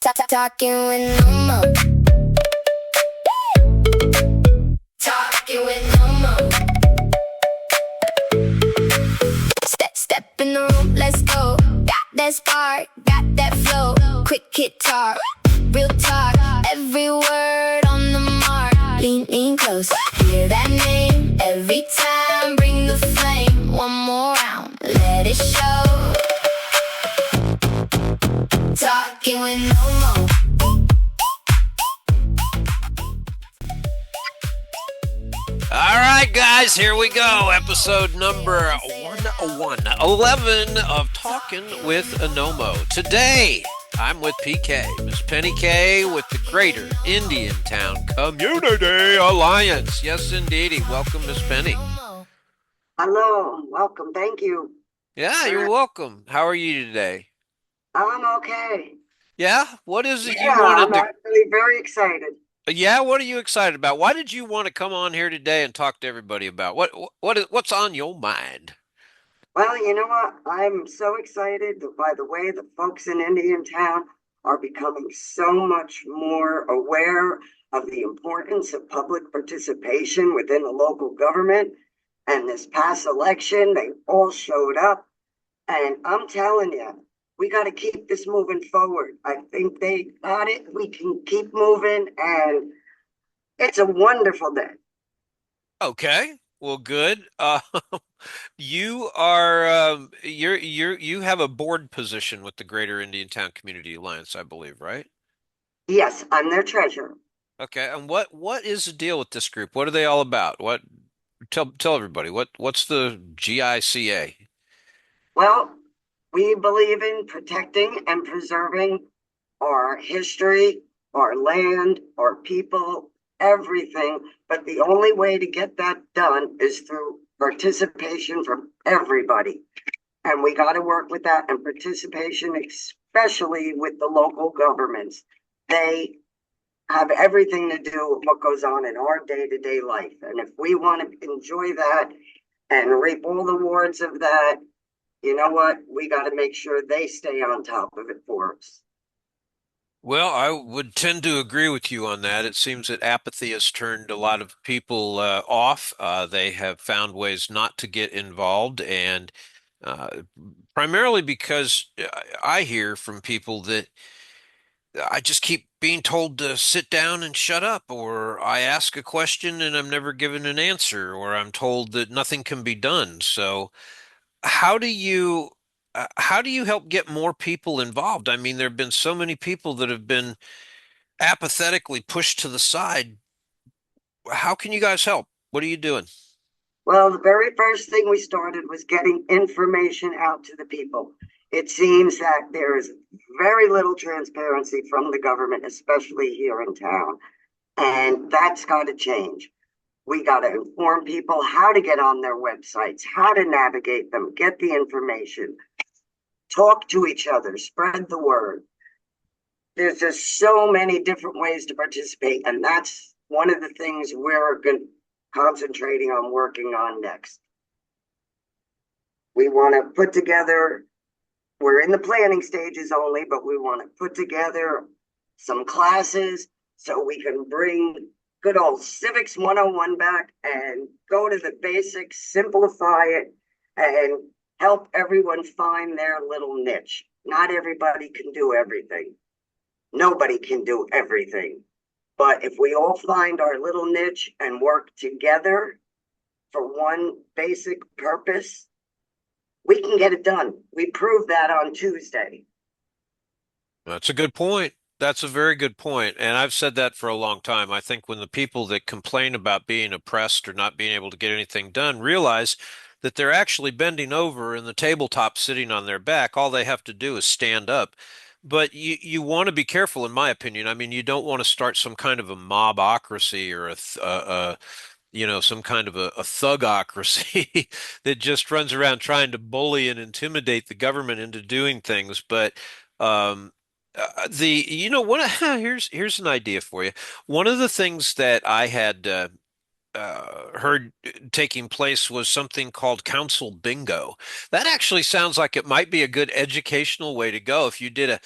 Talking with NoMo. Talking with NoMo. Step in the room, let's go. Got that spark, got that flow. Quick hit talk, real talk. Every word on the mark. Lean close, hear that name every time. Bring the flame, one more round, let it show. Talking with NoMo. All right, guys, here we go. Episode number 11 of Talkin with NoMo. Today, I'm with PK, Miss Penny K, with the Greater Indian Town Community Alliance. Yes, indeedy. Welcome, Miss Penny. Hello, welcome, thank you. Yeah, you're welcome. How are you today? I'm okay. Yeah? What is it you Yeah, wanted I'm to... actually very excited. Yeah, what are you excited about? Why did you want to come on here today and talk to everybody about? What's on your mind? Well, you know what? I'm so excited by the way the folks in Indian Town are becoming so much more aware of the importance of public participation within the local government. And this past election, they all showed up. And I'm telling you, we got to keep this moving forward. I think they got it. We can keep moving, and it's a wonderful day. Okay, well, good. You are you have a board position with the Greater Indian Town Community Alliance, I believe, right? Yes, I'm their treasurer. Okay, and what is the deal with this group? What are they all about? What tell everybody what's the GICA? Well, we believe in protecting and preserving our history, our land, our people, everything. But the only way to get that done is through participation from everybody. And we got to work with that and participation, especially with the local governments. They have everything to do with what goes on in our day-to-day life. And if we want to enjoy that and reap all the rewards of that, you know what? We got to make sure they stay on top of it for us. Well, I would tend to agree with you on that. It seems that apathy has turned a lot of people off. They have found ways not to get involved, and uh, primarily because I hear from people that I just keep being told to sit down and shut up, or I ask a question and I'm never given an answer, or I'm told that nothing can be done. So, how do you how do you help get more people involved? I mean, there have been so many people that have been apathetically pushed to the side. How can you guys help? What are you doing? Well, the very first thing we started was getting information out to the people. It seems that there is very little transparency from the government, especially here in town. And that's got to change. We got to inform people how to get on their websites, how to navigate them, get the information, talk to each other, spread the word. There's just so many different ways to participate. And that's one of the things we're concentrating on working on next. We want to put together, we're in the planning stages only, but we want to put together some classes so we can bring good old Civics 101 back and go to the basics, simplify it, and help everyone find their little niche. Not everybody can do everything. Nobody can do everything. But if we all find our little niche and work together for one basic purpose, we can get it done. We proved that on Tuesday. That's a good point. That's a very good point. And I've said that for a long time. I think when the people that complain about being oppressed or not being able to get anything done realize that they're actually bending over and the tabletop sitting on their back, all they have to do is stand up. But you want to be careful, in my opinion. I mean, you don't want to start some kind of a mobocracy or some kind of a thugocracy that just runs around trying to bully and intimidate the government into doing things. But the you know one here's an idea for you. One of the things that I had heard taking place was something called council bingo. That actually sounds like it might be a good educational way to go if you did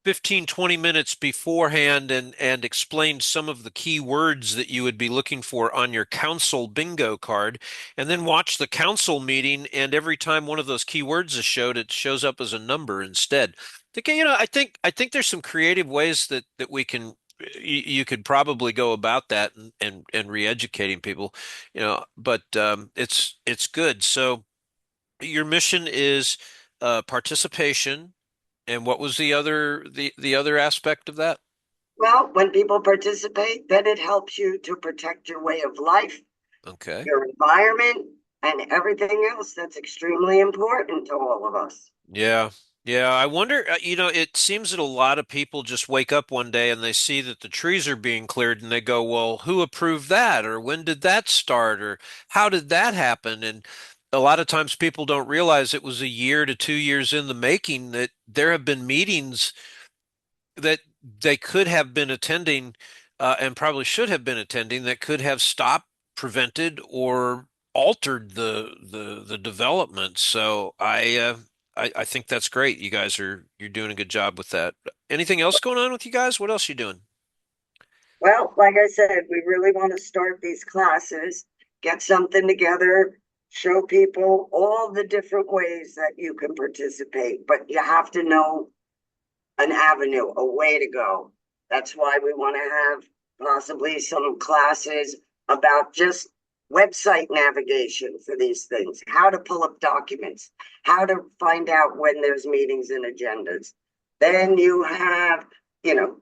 15, 20 minutes beforehand and explained some of the key words that you would be looking for on your council bingo card, and then watch the council meeting, and every time one of those key words is showed, it shows up as a number instead. I think there's some creative ways that we can you could probably go about that and re-educating people, but it's good. So your mission is participation. And what was the other aspect of that? Well, when people participate, then it helps you to protect your way of life, Okay. your environment, and everything else that's extremely important to all of us. Yeah. Yeah, I wonder, it seems that a lot of people just wake up one day and they see that the trees are being cleared and they go, well, who approved that? Or when did that start? Or how did that happen? And a lot of times people don't realize it was a year to 2 years in the making, that there have been meetings that they could have been attending, and probably should have been attending, that could have stopped, prevented, or altered the development. So I think that's great. You're doing a good job with that. Anything else going on with you guys? What else are you doing? Well, like I said, we really want to start these classes, get something together, show people all the different ways that you can participate, but you have to know an avenue, a way to go. That's why we want to have possibly some classes about just website navigation for these things, how to pull up documents, how to find out when there's meetings and agendas. Then you have,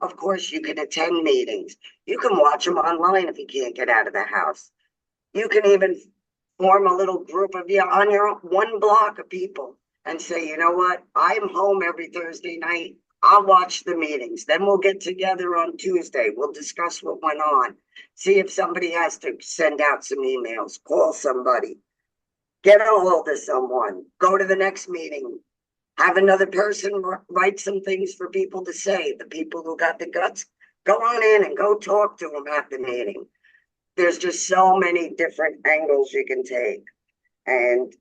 of course, you can attend meetings. You can watch them online if you can't get out of the house. You can even form a little group of you on your one block of people and say, you know what, I'm home every Thursday night. I'll watch the meetings. Then we'll get together on Tuesday. We'll discuss what went on. See if somebody has to send out some emails, call somebody, get a hold of someone, go to the next meeting, have another person write some things for people to say. The people who got the guts, go on in and go talk to them at the meeting. There's just so many different angles you can take. And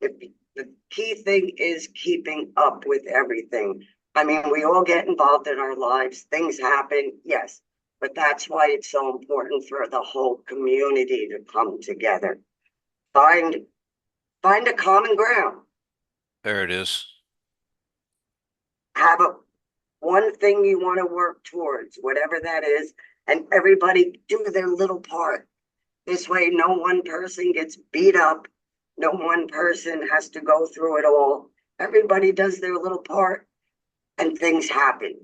if the key thing is keeping up with everything. I mean, we all get involved in our lives. Things happen, yes, but that's why it's so important for the whole community to come together. Find find a common ground. There it is. Have a one thing you want to work towards, whatever that is, and everybody do their little part. This way, no one person gets beat up. No one person has to go through it all. Everybody does their little part and things happen.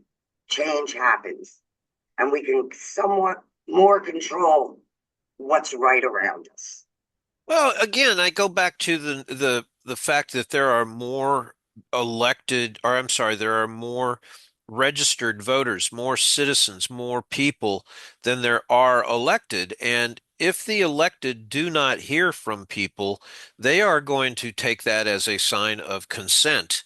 Change happens. And we can somewhat more control what's right around us. Well, again, I go back to the fact that there are more elected, or I'm sorry, there are more registered voters, more citizens, more people than there are elected. And if the elected do not hear from people, they are going to take that as a sign of consent.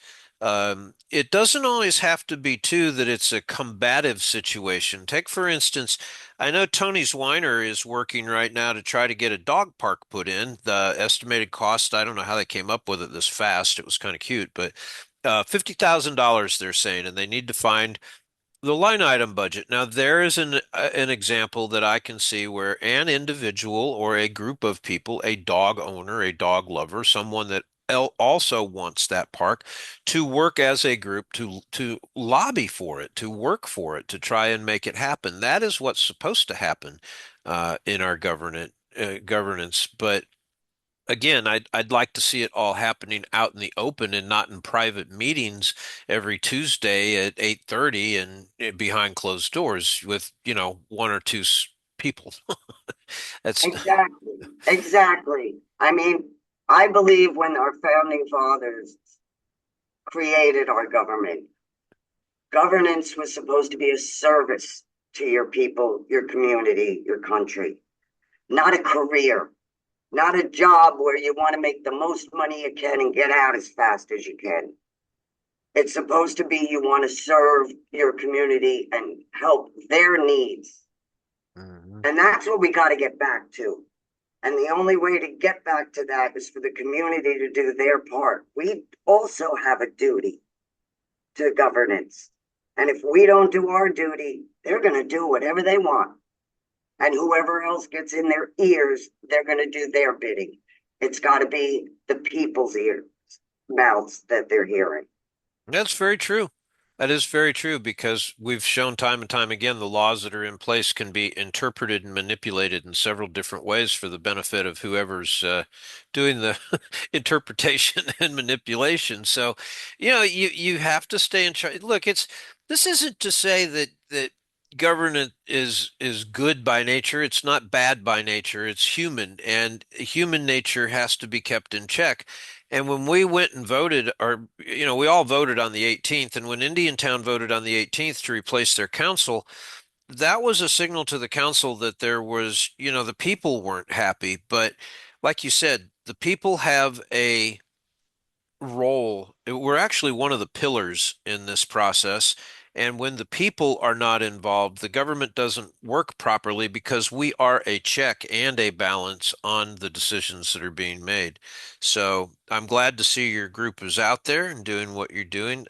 It doesn't always have to be too that it's a combative situation. Take, for instance, I know Tony's Weiner is working right now to try to get a dog park put in. The estimated cost, I don't know how they came up with it this fast. It was kind of cute, but $50,000 they're saying, and they need to find the line item budget. Now, there is an example that I can see where an individual or a group of people, a dog owner, a dog lover, someone that also wants that park, to work as a group to lobby for it, to work for it, to try and make it happen. That is what's supposed to happen in our governance. But again, I'd like to see it all happening out in the open and not in private meetings every Tuesday at 8:30 and behind closed doors with, one or two people. That's Exactly. Exactly. I mean, I believe when our founding fathers created our government, governance was supposed to be a service to your people, your community, your country, not a career, not a job where you want to make the most money you can and get out as fast as you can. It's supposed to be you want to serve your community and help their needs. Mhm. And that's what we got to get back to. And the only way to get back to that is for the community to do their part. We also have a duty to governance. And if we don't do our duty, they're going to do whatever they want. And whoever else gets in their ears, they're going to do their bidding. It's got to be the people's ears, mouths that they're hearing. That's very true. That is very true because we've shown time and time again the laws that are in place can be interpreted and manipulated in several different ways for the benefit of whoever's doing the interpretation and manipulation. So, you have to stay in charge. Look, this isn't to say that government is good by nature. It's not bad by nature. It's human, and human nature has to be kept in check. And when we went and voted, we all voted on the 18th, and when Indiantown voted on the 18th to replace their council, that was a signal to the council that there was, the people weren't happy. But like you said, the people have a role. We're actually one of the pillars in this process. And when the people are not involved, the government doesn't work properly because we are a check and a balance on the decisions that are being made. So I'm glad to see your group is out there and doing what you're doing.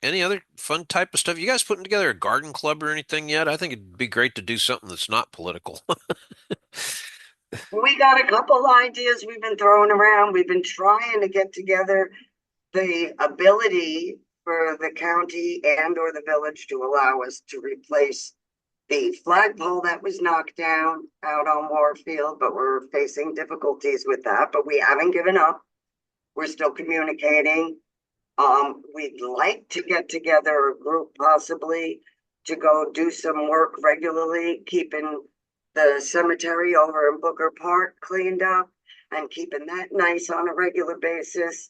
Any other fun type of stuff? You guys putting together a garden club or anything yet? I think it'd be great to do something that's not political. We got a couple ideas we've been throwing around. We've been trying to get together the ability for the county and or the village to allow us to replace the flagpole that was knocked down out on Warfield, but we're facing difficulties with that, but we haven't given up. We're still communicating. We'd like to get together a group possibly to go do some work regularly, keeping the cemetery over in Booker Park cleaned up and keeping that nice on a regular basis.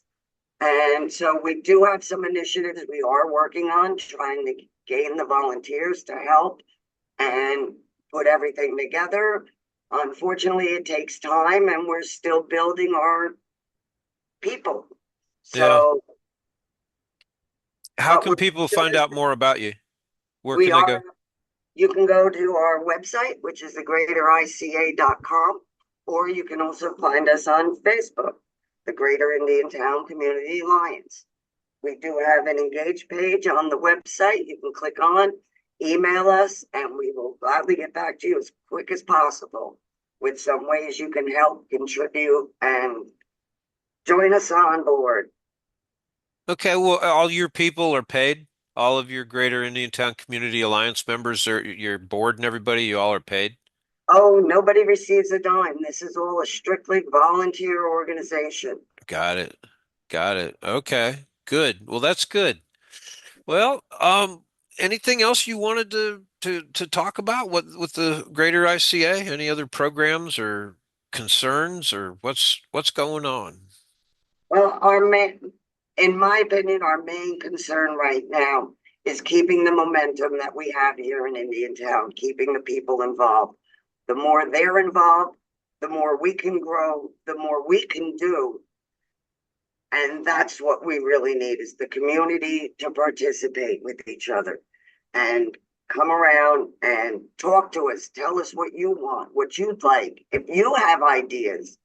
And so we do have some initiatives we are working on, trying to gain the volunteers to help and put everything together. Unfortunately, it takes time and we're still building our people. Yeah. So, How but can people find out more about you? Where we can they are, go? you can go to our website, which is thegreaterica.com, or you can also find us on Facebook, the Greater Indiantown Community Alliance. We do have an engage page on the website. You can click on, email us, and we will gladly get back to you as quick as possible with some ways you can help, contribute, and join us on board. Okay, well, all your people are paid. All of your Greater Indiantown Community Alliance members are your board and everybody, you all are paid. Oh, nobody receives a dime. This is all a strictly volunteer organization. Got it. Got it. Okay. Good. Well, that's good. Well, anything else you wanted to talk about with the Greater ICA? Any other programs or concerns or what's going on? Well, in my opinion, our main concern right now is keeping the momentum that we have here in Indiantown, keeping the people involved. The more they're involved, the more we can grow, the more we can do. And that's what we really need is the community to participate with each other and come around and talk to us. Tell us what you want, what you'd like. If you have ideas,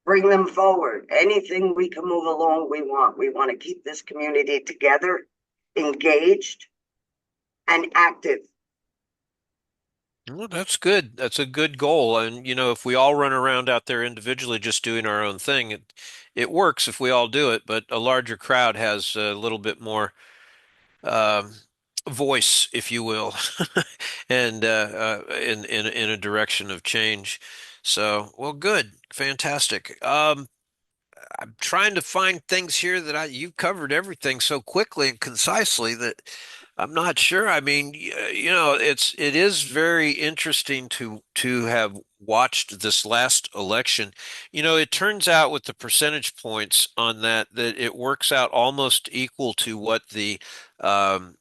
bring them forward. Anything we can move along, we want. We want to keep this community together, engaged, and active. Well, that's good. That's a good goal. And if we all run around out there individually just doing our own thing, it works if we all do it, but a larger crowd has a little bit more um, voice, if you will, and in a direction of change. So, well, good, fantastic. I'm trying to find things here that you've covered everything so quickly and concisely that I'm not sure. I mean, it is very interesting to have watched this last election. It turns out with the percentage points on that it works out almost equal to what the um,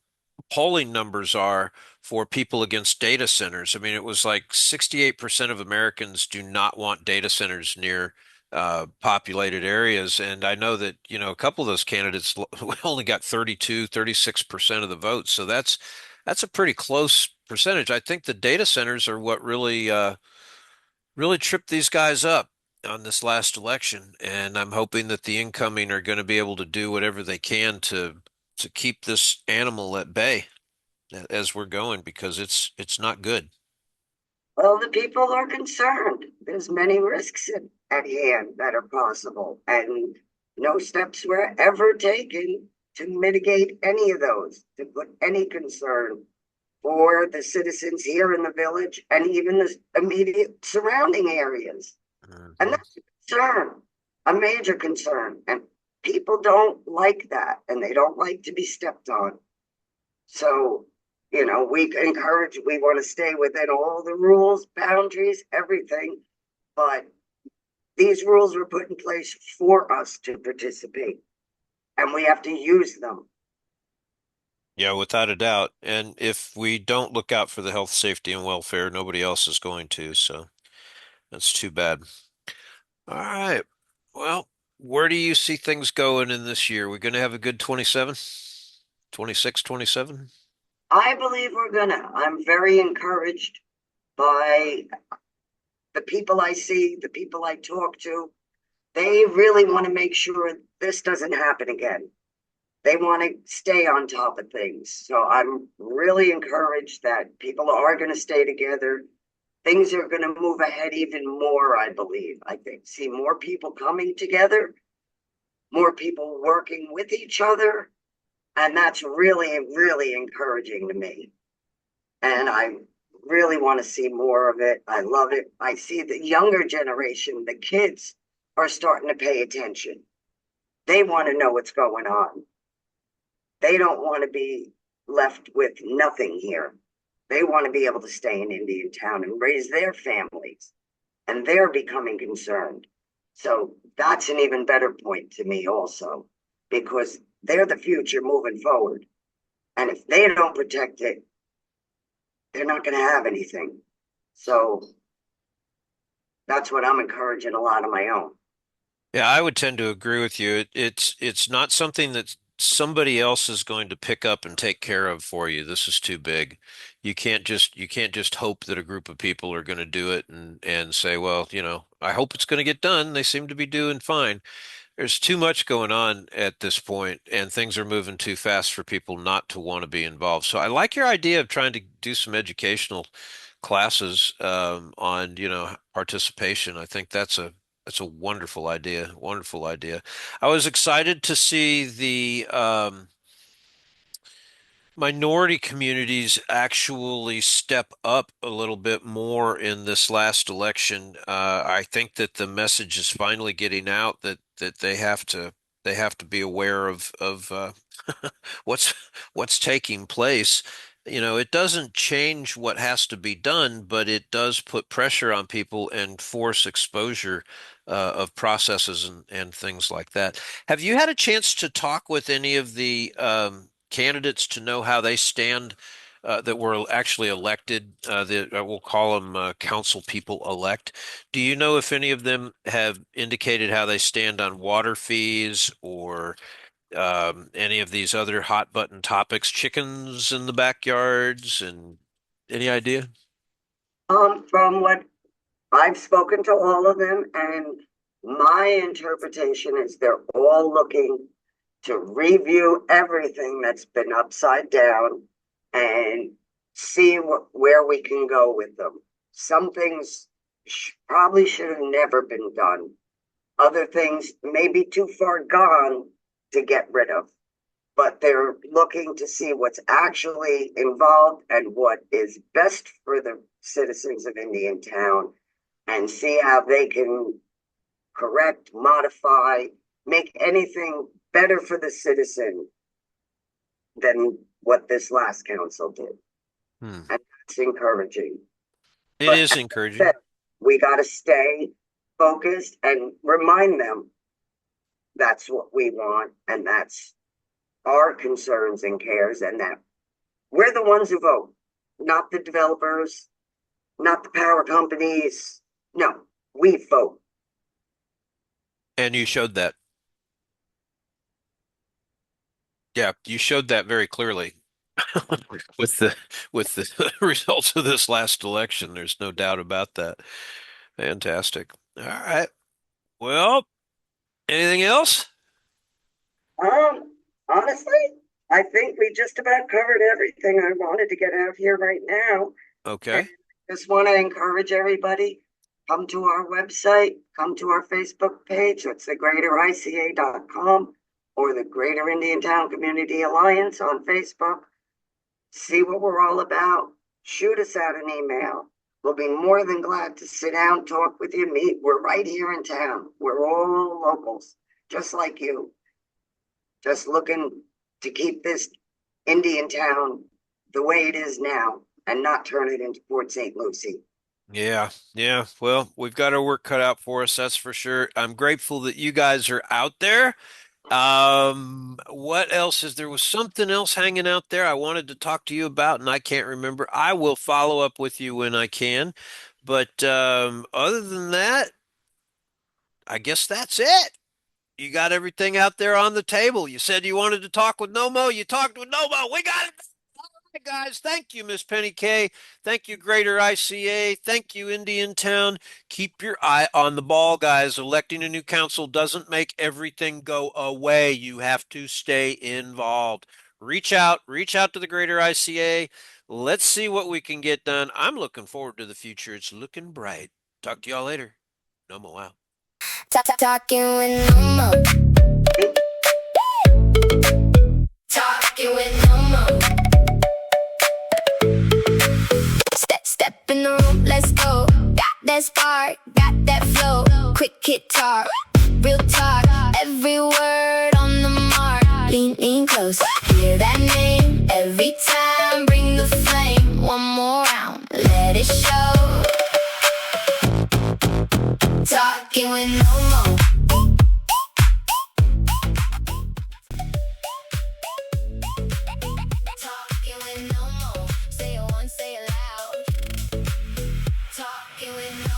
polling numbers are for people against data centers. I mean, it was like 68% of Americans do not want data centers near populated areas. And I know that, a couple of those candidates only got 32, 36% of the votes. So that's a pretty close percentage. I think the data centers are what really tripped these guys up on this last election. And I'm hoping that the incoming are going to be able to do whatever they can to keep this animal at bay. as we're going because it's not good. Well, the people are concerned. There's many risks at hand that are possible, and no steps were ever taken to mitigate any of those, to put any concern for the citizens here in the village and even the immediate surrounding areas. And Mhm. that's a concern, a major concern. And people don't like that, and they don't like to be stepped on. So, we encourage, we want to stay within all the rules, boundaries, everything. But these rules were put in place for us to participate, and we have to use them. Yeah, without a doubt. And if we don't look out for the health, safety, and welfare, nobody else is going to. So that's too bad. All right. Well, where do you see things going in this year? We're going to have a good 27, 26, 27. I believe we're gonna. I'm very encouraged by the people I see, the people I talk to. They really want to make sure this doesn't happen again. They want to stay on top of things. So I'm really encouraged that people are going to stay together. Things are going to move ahead even more, I believe. I think see more people coming together, more people working with each other, and that's really, really encouraging to me. And I really want to see more of it. I love it. I see the younger generation, the kids are starting to pay attention. They want to know what's going on. They don't want to be left with nothing here. They want to be able to stay in Indian Town and raise their families, and they're becoming concerned. So that's an even better point to me, also, because they're the future moving forward. And if they don't protect it, they're not going to have anything. So that's what I'm encouraging a lot of my own. Yeah, I would tend to agree with you. It's not something that somebody else is going to pick up and take care of for you. This is too big. You can't just hope that a group of people are going to do it and say, well, I hope it's going to get done. They seem to be doing fine. There's too much going on at this point, and things are moving too fast for people not to want to be involved. So I like your idea of trying to do some educational classes on, participation. I think that's a wonderful idea. Wonderful idea. I was excited to see the minority communities actually step up a little bit more in this last election. I think that the message is finally getting out that they have to be aware of what's what's taking place. It doesn't change what has to be done, but it does put pressure on people and force exposure of processes and things like that. Have you had a chance to talk with any of the candidates to know how they stand that were actually elected? We'll call them council people elect. Do you know if any of them have indicated how they stand on water fees or any of these other hot button topics, chickens in the backyards, and any idea? From what I've spoken to all of them, and my interpretation is they're all looking to review everything that's been upside down and see where we can go with them. Some things probably should have never been done. Other things may be too far gone to get rid of, but they're looking to see what's actually involved and what is best for the citizens of Indian Town and see how they can correct, modify, make anything better for the citizen than what this last council did. Hmm. And that's encouraging. It But is as I said, encouraging. we got to stay focused and remind them that's what we want and that's our concerns and cares, and that we're the ones who vote, not the developers, not the power companies. No, we vote. And you showed that. Yeah, you showed that very clearly with the results of this last election. There's no doubt about that. Fantastic. All right. Well, anything else? Honestly, I think we just about covered everything I wanted to get out here right now. And Okay. just want to encourage everybody, come to our website, come to our Facebook page. It's thegreaterica.com or the Greater Indiantown Community Alliance on Facebook. See what we're all about. Shoot us out an email. We'll be more than glad to sit down, talk with you, meet. We're right here in town. We're all locals, just like you. Just looking to keep this Indian town the way it is now and not turn it into Port St. Lucie. Yeah, yeah. Well, we've got our work cut out for us, that's for sure. I'm grateful that you guys are out there. What else is there was something else hanging out there I wanted to talk to you about and I can't remember. I will follow up with you when I can. But other than that, I guess that's it. You got everything out there on the table. You said you wanted to talk with NoMo. You talked with NoMo. We got it. All right, guys. Thank you, Miss Penny K. Thank you, Greater ICA. Thank you, Indian Town. Keep your eye on the ball, guys. Electing a new council doesn't make everything go away. You have to stay involved. Reach out to the Greater ICA. Let's see what we can get done. I'm looking forward to the future. It's looking bright. Talk to y'all later. NoMo out. Talking with NoMo. Talking with NoMo. Step in the room, let's go. Got that spark, got that flow. Quick hit talk, real talk. Every word on the mark. Lean close, hear that name every time. Bring the flame, one more round, let it show. Talking with NoMo. Talking with NoMo. Say it once, say it loud. Talking with NoMo.